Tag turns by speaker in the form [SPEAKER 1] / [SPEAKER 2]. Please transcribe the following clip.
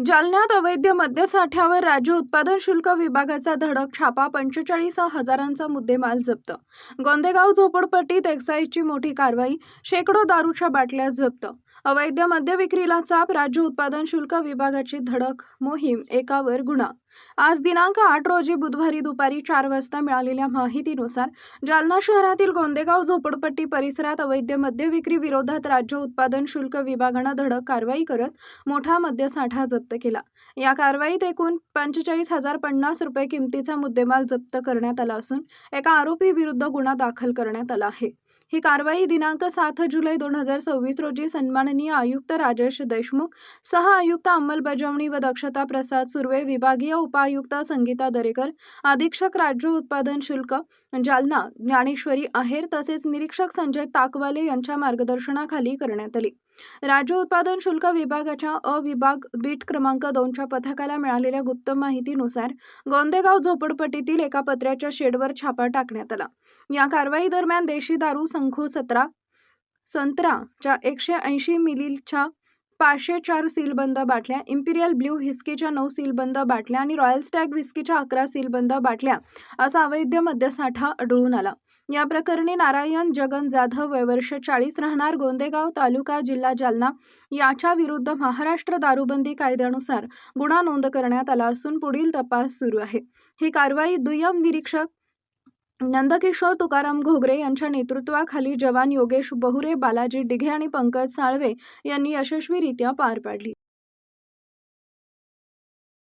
[SPEAKER 1] जालन्यात अवैध मद्यसाठ्यावर राज्य उत्पादन शुल्क विभागाचा धडक छापा 45,000चा मुद्देमाल जप्त. गोंदेगाव झोपडपट्टीत एक्साईजची मोठी कारवाई, शेकडो दारूच्या बाटल्या जप्त. अवैध मद्य विक्रीला चाप, राज्य उत्पादन शुल्क विभागाची धडक मोहीम, एकावर गुन्हा. आज दिनांक 8 रोजी बुधवारी दुपारी 4 वाजता मिळालेल्या माहितीनुसार जालना शहरातील गोंदेगाव झोपडपट्टी परिसरात अवैध मद्य विक्री विरोधात राज्य उत्पादन शुल्क विभागानं धडक कारवाई करत मोठा मद्यसाठा जप्त केला. या कारवाईत एकूण 45,050 रुपये किमतीचा मुद्देमाल जप्त करण्यात आला असून एका आरोपी विरुद्ध गुन्हा दाखल करण्यात आला आहे. ही कारवाई दिनांक 7 जुलै 2026 रोजी सन्माननीय आयुक्त राजेश देशमुख, सह आयुक्त अंमलबजावणी व दक्षता प्रसाद सुर्वे, विभागीय उपायुक्त संगीता दरेकर, अधीक्षक राज्य उत्पादन शुल्क जालना ज्ञानेश्वरी आहेर तसेच निरीक्षक संजय ताकवाले यांच्या मार्गदर्शनाखाली करण्यात आली. राज्य उत्पादन शुल्क विभागाच्या विभाग बीट क्रमांक 2च्या पथकाला मिळालेल्या गुप्त माहितीनुसार गोंदेगाव झोपडपट्टीतील एका पत्र्याच्या शेडवर छापा टाकण्यात आला. या कारवाई दरम्यान देशी दारू संखू 17 संत्राच्या 180 मिलीच्या 504 सीलबंद बाटल्या, इम्पिरियल ब्ल्यू व्हिस्कीच्या 9 सीलबंद बाटल्या आणि रॉयल स्टॅग व्हिस्कीच्या 11 सीलबंद बाटल्या असा अवैध मद्यसाठा आढळून आला. या प्रकरणी नारायण जगन जाधव, वय वर्ष 40, राहणार गोंदेगाव, तालुका जिल्हा जालना याच्या विरुद्ध महाराष्ट्र दारूबंदी कायद्यानुसार गुन्हा नोंद करण्यात आला असून पुढील तपास सुरू आहे. ही कारवाई दुय्यम निरीक्षक नंदकिशोर तुकाराम घोगरे यांच्या नेतृत्वाखाली जवान योगेश बहुरे, बालाजी डिघे आणि पंकज साळवे यांनी यशस्वीरित्या पार पाडली.